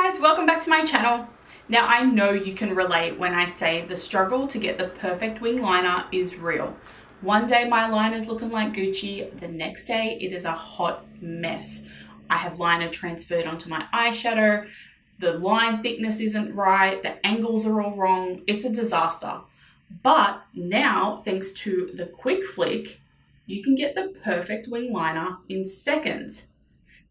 guys, welcome back to my channel. Now I know you can relate when I say the struggle to get the perfect wing liner is real. One day my liner's looking like Gucci, the next day it is a hot mess. I have liner transferred onto my eyeshadow, the line thickness isn't right, the angles are all wrong, it's a disaster. But now, thanks to the quick flick, you can get the perfect wing liner in seconds.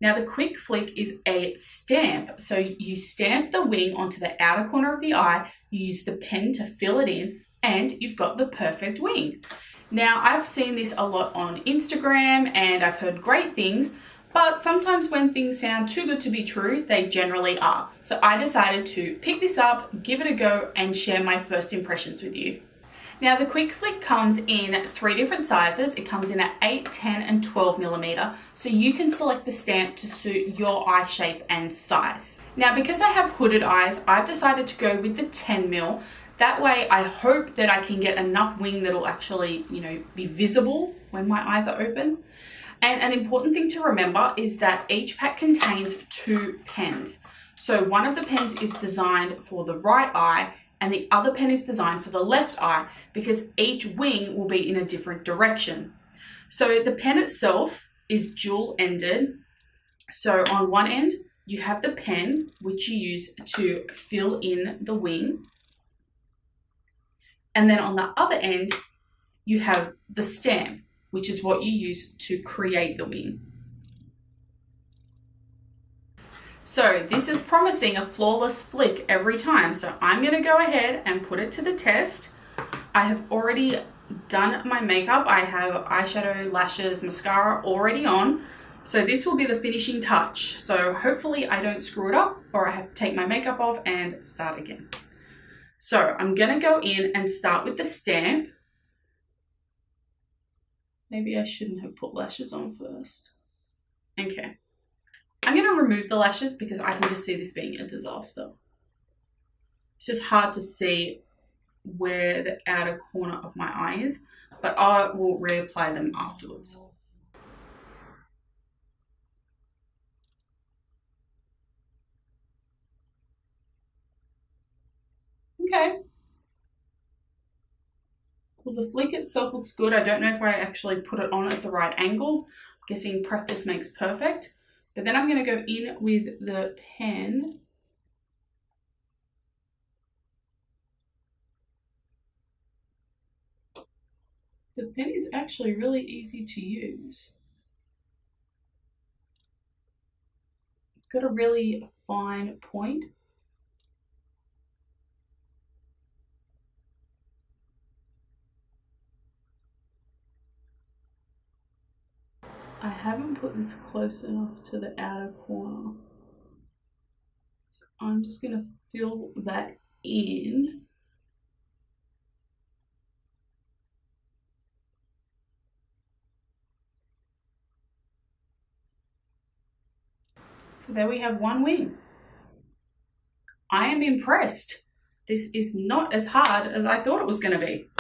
Now the quick flick is a stamp, so you stamp the wing onto the outer corner of the eye, you use the pen to fill it in, and you've got the perfect wing. Now I've seen this a lot on Instagram and I've heard great things, but sometimes when things sound too good to be true, they generally are. So I decided to pick this up, give it a go, and share my first impressions with you. Now the quick flick comes in 3 different sizes. It comes in at 8, 10 and 12 millimeter. So you can select the stamp to suit your eye shape and size. Now because I have hooded eyes, I've decided to go with the 10 mil. That way I hope that I can get enough wing that'll actually, be visible when my eyes are open. And an important thing to remember is that each pack contains 2 pens. So one of the pens is designed for the right eye and the other pen is designed for the left eye because each wing will be in a different direction. So the pen itself is dual-ended. So on one end, you have the pen, which you use to fill in the wing. And then on the other end, you have the stamp, which is what you use to create the wing. So this is promising a flawless flick every time. So I'm gonna go ahead and put it to the test. I have already done my makeup. I have eyeshadow, lashes, mascara already on. So this will be the finishing touch. So hopefully I don't screw it up or I have to take my makeup off and start again. So I'm gonna go in and start with the stamp. Maybe I shouldn't have put lashes on first. Okay. I'm going to remove the lashes because I can just see this being a disaster. It's just hard to see where the outer corner of my eye is, but I will reapply them afterwards. Okay. Well, the flick itself looks good. I don't know if I actually put it on at the right angle. I'm guessing practice makes perfect. But then I'm going to go in with the pen. The pen is actually really easy to use. It's got a really fine point. I haven't put this close enough to the outer corner. So I'm just going to fill that in. So there we have one wing. I am impressed. This is not as hard as I thought it was going to be.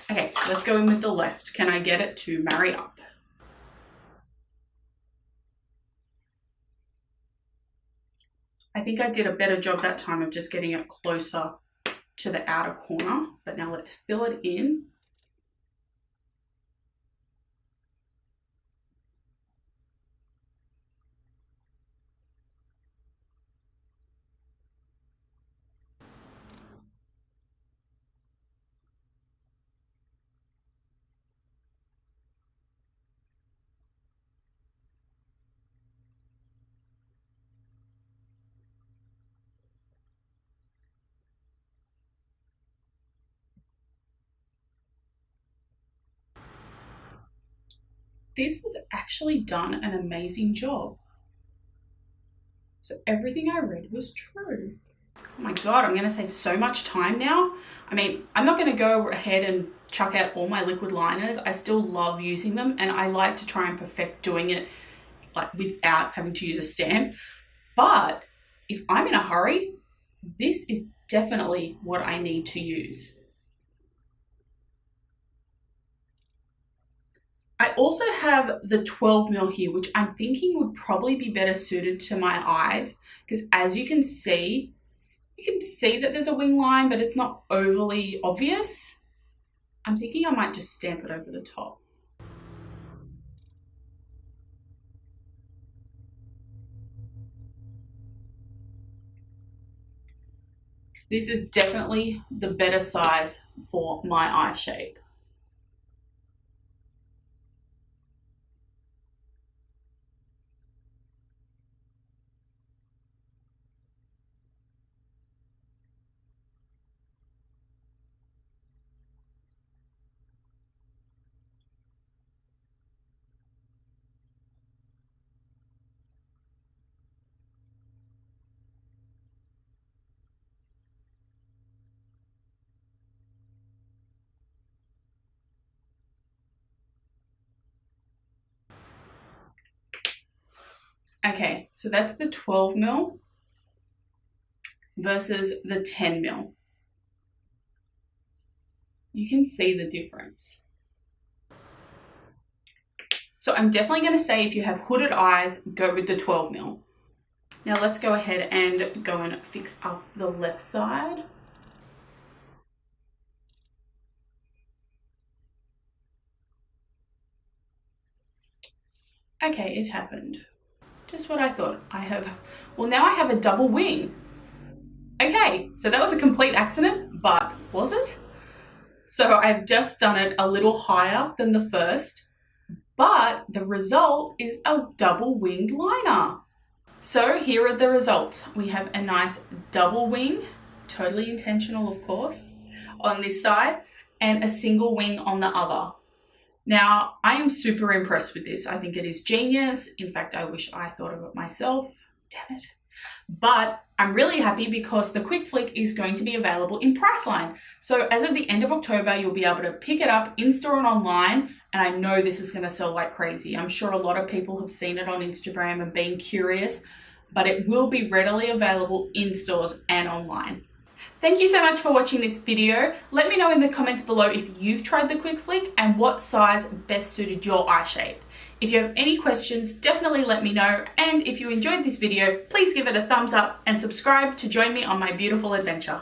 Okay, let's go in with the left. Can I get it to marry up? I think I did a better job that time of just getting it closer to the outer corner, but now let's fill it in. This has actually done an amazing job. So everything I read was true. Oh my God, I'm gonna save so much time now. I mean, I'm not gonna go ahead and chuck out all my liquid liners. I still love using them and I like to try and perfect doing it like without having to use a stamp. But if I'm in a hurry, this is definitely what I need to use. I also have the 12 mil here, which I'm thinking would probably be better suited to my eyes, because as you can see that there's a wing line, but it's not overly obvious. I'm thinking I might just stamp it over the top. This is definitely the better size for my eye shape. Okay, so that's the 12 mil versus the 10 mil. You can see the difference. So I'm definitely going to say if you have hooded eyes, go with the 12 mil. Now let's go ahead and go and fix up the left side. Okay, it happened. Just what I thought. Now I have a double wing. Okay, so that was a complete accident, but was it? So I've just done it a little higher than the first, but the result is a double winged liner. So here are the results. We have a nice double wing, totally intentional of course, on this side, and a single wing on the other. Now, I am super impressed with this. I think it is genius. In fact, I wish I thought of it myself. Damn it. But I'm really happy because the Quick Flick is going to be available in Priceline. So as of the end of October, you'll be able to pick it up in-store and online. And I know this is going to sell like crazy. I'm sure a lot of people have seen it on Instagram and been curious, but it will be readily available in stores and online. Thank you so much for watching this video. Let me know in the comments below if you've tried the Quick Flick and what size best suited your eye shape. If you have any questions, definitely let me know. And if you enjoyed this video, please give it a thumbs up and subscribe to join me on my beautiful adventure.